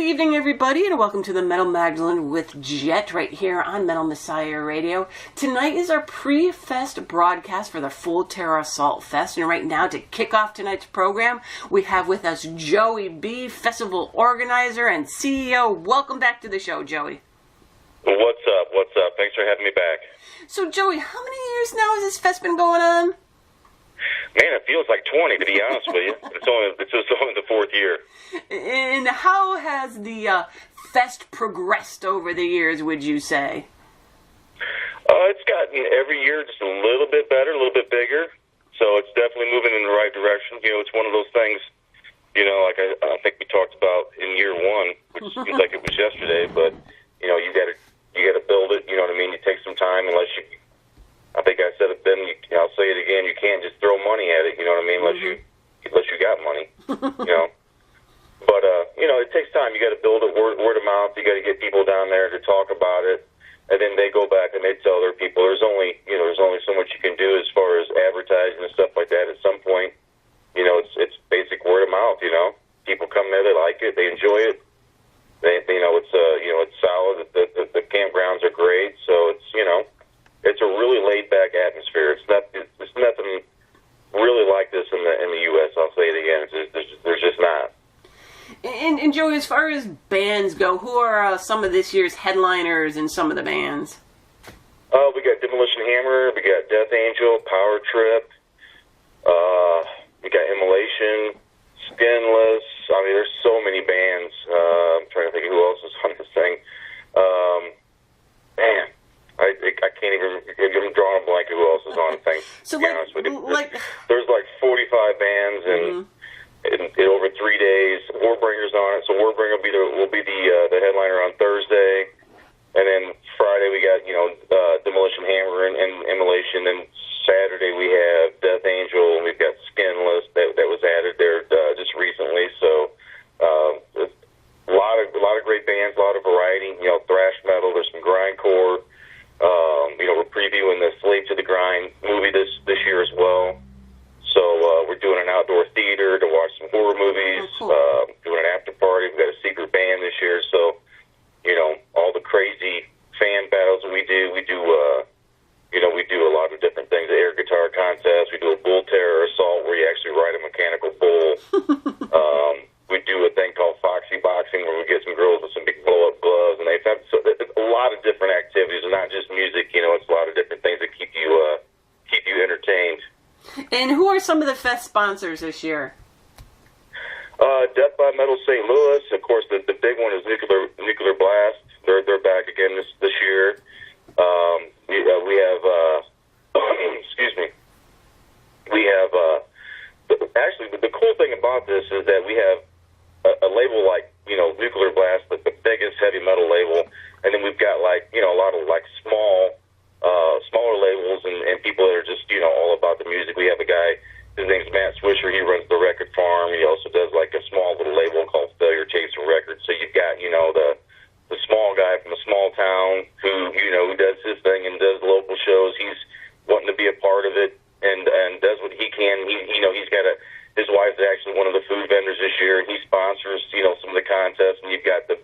Good evening, everybody, and welcome to the Metal Magdalene with Jet right here on Metal Messiah Radio. Tonight is our pre-fest broadcast for the Full Terror Assault Fest, and right now, to kick off tonight's program, we have with us Joey B., festival organizer and CEO. Welcome back to the show, Joey. What's up? What's up? Thanks for having me back. So, Joey, how many years now has this fest been going on? Man, it feels like 20, to be honest with you. It's only the fourth year. And how has the fest progressed over the years, would you say? It's gotten every year just a little bit better, a little bit bigger. So it's definitely moving in the right direction. You know, it's one of those things, you know, like I think we talked about in year one, which seems like it was yesterday, but, you know, you gotta build it, you know what I mean? You take some time, unless you, I think I said it then, I'll say it again, you can't just throw money at it, you know what I mean, unless you got money, you know. But, you know, it takes time. You got to build it word of mouth. You got to get people down there to talk about it, and then they go back and they tell their people. There's only so much you can do as far as advertising and stuff like that. At some point, you know, it's basic word of mouth, you know. People come there, they like it, they enjoy it. They know it's solid. The campgrounds are great, so it's, you know, it's a really laid back atmosphere. It's nothing really like this in the U.S. I'll say it again. There's just not. And Joey, as far as bands go, who are some of this year's headliners in some of the bands? We got Demolition Hammer, we got Death Angel, Power Trip, we got Immolation, Skinless. I mean, there's so many bands. I'm trying to think of who else is on this thing. Man, I can't even. I'm drawing a blank of who else is on the thing. So, to be honest with you. There's like 45 bands and. In over 3 days, Warbringer's on it. So Warbringer will be the headliner on Thursday, and then Friday we got Demolition Hammer and Immolation. And Saturday we have Death Angel, and we've got Skinless that was added there just recently. So a lot of great bands, a lot of variety. You know, thrash metal. There's some grindcore. We're previewing the Slave to the Grind movie this year as well. So we're doing an outdoor theater to watch some horror movies, doing an after party. We've got a secret band this year. So, you know, all the crazy fan battles that we do a lot of different things. The air guitar contest. We do a bull terror assault where you actually ride a mechanical bull. We do a thing called Foxy Boxing where we get some girls with some big blow-up gloves. And they've had a lot of different activities, not just music. You know, it's a lot of different things that keep you entertained. And who are some of the fest sponsors this year? Death by Metal St. Louis. Of course, the big one is Nuclear Blast. They're back again this year. We have excuse me. We have actually the cool thing about this is that we have a label like Nuclear Blast, the biggest heavy metal label, and then we've got a lot of smaller labels and people that are just all about the music. We have a guy, his name's Matt Swisher. He runs the Record Farm. He also does like a small little label called Failure Chaser Records. So you've got the small guy from a small town who does his thing and does local shows. He's wanting to be a part of it and does what he can. He's got his wife's actually one of the food vendors this year, and he sponsors some of the contests. And you've got the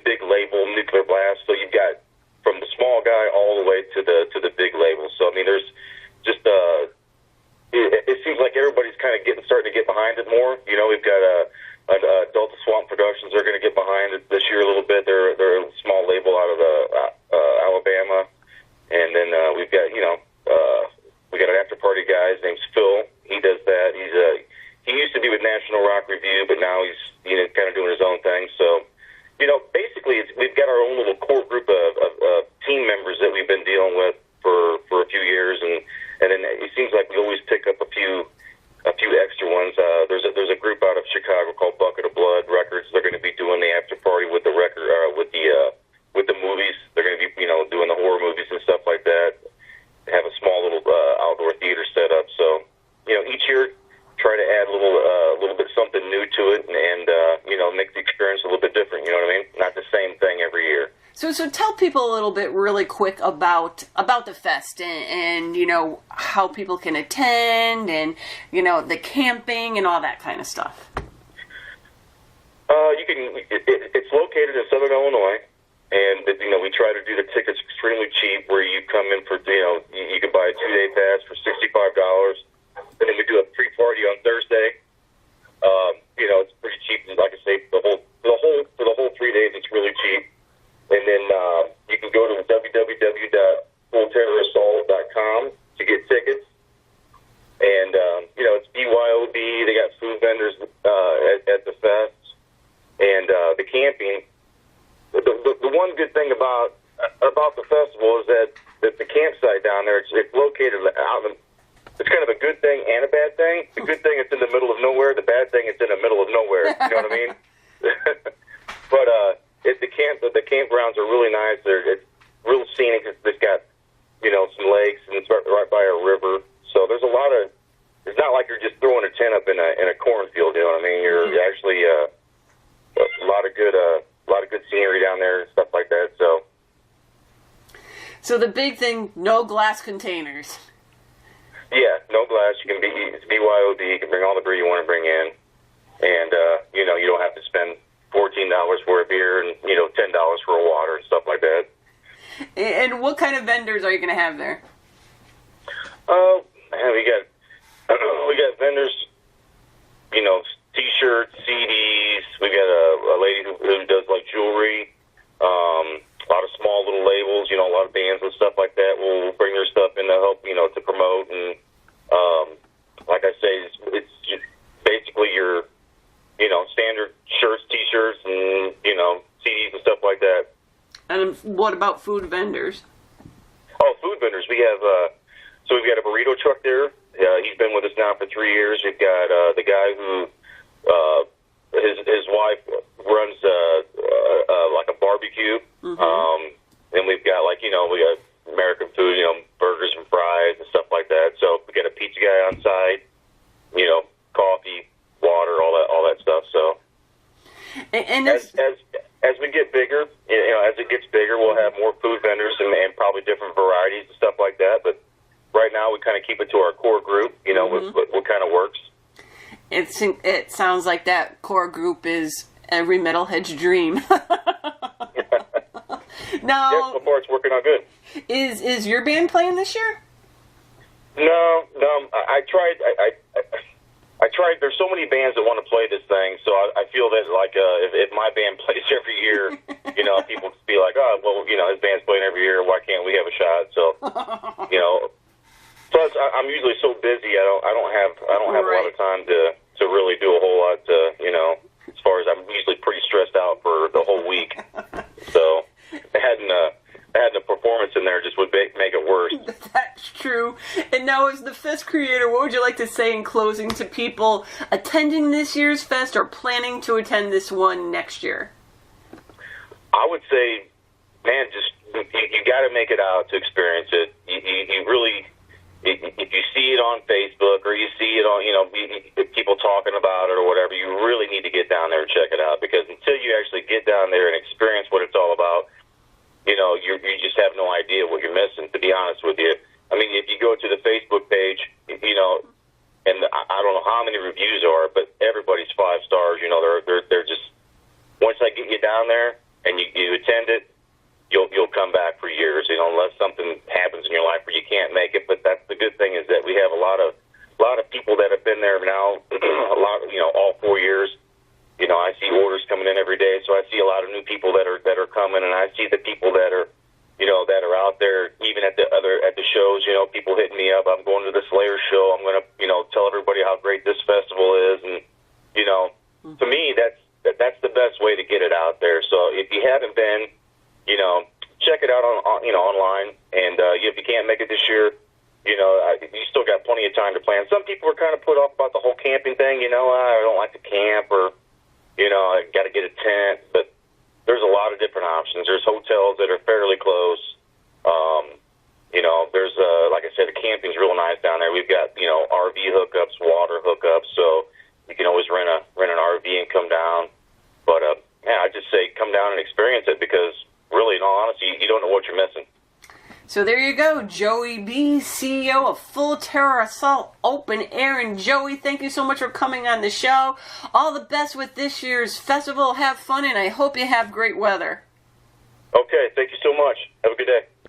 big label Nuclear Blast. So you've got from the small guy all the way to the big label. So I mean, there's just it seems like everybody's kind of starting to get behind it more. You know, we've got Delta Swamp Productions. They're going to get behind it this year a little bit. They're a small label out of Alabama, and then we've got we got an after party guy. His name's Phil. He does that. He used to be with National Rock Review, but now he's kind of doing his own thing. So. Basically, we've got our own little core group of team members that we've been dealing with for a few years, and then it seems like we always pick up a few extra ones. There's a group out of Chicago called Bucket of Blood Records. They're going to be doing the after party with the record with the movies. They're going to be doing the horror movies and stuff like that. They have a small little outdoor theater set up. So each year try to add a little bit something new to it, and make the experience a little bit different. You know what I mean? Not the same thing every year. So tell people a little bit really quick about the fest and how people can attend and the camping and all that kind of stuff. You can. It's located in Southern Illinois, and we try to do the tickets extremely cheap. Where you come in for you can buy a 2-day pass for $65, and then we do a pre-party on Thursday. It's pretty cheap. And like I say, for the whole 3 days, it's really cheap. And then you can go to www.fullterrorassault.com to get tickets. And it's BYOB. They got food vendors at the fest. And the camping, the one good thing about the festival is that the campsite down there, it's located out in, it's kind of a good thing and a bad thing. The good thing, it's in the middle of nowhere. The bad thing, it's in the middle of nowhere. You know what I mean? But the campgrounds are really nice. It's real scenic. It's got some lakes, and it's right by a river. So there's a lot of. It's not like you're just throwing a tent up in a cornfield. You know what I mean? You're actually a lot of good scenery down there and stuff like that. So the big thing, no glass containers. Yeah, no glass. It's BYOD. You can bring all the beer you want to bring in, and you don't have to spend $14 for a beer and $10 for a water and stuff like that. And what kind of vendors are you going to have there? Man, we got vendors. T-shirts, CDs. We got a lady who does like jewelry. A lot of small little labels. A lot of bands and stuff like that will bring their stuff in to help to promote. And like I say, it's just basically your standard shirts, T-shirts, and CDs and stuff like that. And what about food vendors? Oh, food vendors. We have so we've got a burrito truck there. He's been with us now for 3 years. We've got the guy who his wife runs like a barbecue. Mm-hmm. And we've got we got American food, burgers and fries and stuff like that. So we got a pizza guy on site, coffee, water, all that stuff. So and as we get bigger, as it gets bigger, we'll have more food vendors and probably different varieties and stuff like that. But right now, we kind of keep it to our core group, mm-hmm. what kind of works. It sounds like that core group is every metalhead's dream. Now, yeah, so far it's working out good. Is your band playing this year? No. I tried. I tried. There's so many bands that want to play this thing, so I feel that if my band plays every year, people be like, oh, well, his band's playing every year. Why can't we have a shot? So, Plus, I'm usually so busy. I don't have a lot of time to really do a whole lot. As far as I'm usually pretty stressed out for the whole week. So adding a performance in there just would make it worse. That's true. And now, as the fest creator, what would you like to say in closing to people attending this year's fest or planning to attend this one next year? I would say, man, just you got to make it out to experience it. You really. If you see it on Facebook or you see it on, people talking about it or whatever, you really need to get down there and check it out, because until you actually get down there and experience what it's all about, you just have no idea what you're missing, to be honest with you. I mean, if you go to the Facebook page, and I don't know how many reviews are, but everybody's 5 stars. They're just, once I get you down there and you attend it, you'll come back for years, unless something happens in your life where you can't make it. But that's the good thing, is that we have a lot of people that have been there now, all 4 years. I see orders coming in every day, so I see a lot of new people that are coming, and I see the people that are, that are out there, even at the shows. People hitting me up. I'm going to the Slayer show. I'm going to, tell everybody how great this festival is, and mm-hmm. To me, that's the best way to get it out there. So if you haven't been, check it out on online, and if you can't make it this year, you still got plenty of time to plan. Some people are kind of put off about the whole camping thing. I don't like to camp, or I got to get a tent. But there's a lot of different options. There's hotels that are fairly close. There's like I said, the camping's real nice down there. We've got RV hookups, water hookups, so you can always rent an RV and come down. But I just say come down and experience it, because really, in all honesty, you don't know what you're missing. So there you go, Joey B, CEO of Full Terror Assault Open Air. And Joey, thank you so much for coming on the show. All the best with this year's festival. Have fun, and I hope you have great weather. Okay, thank you so much. Have a good day.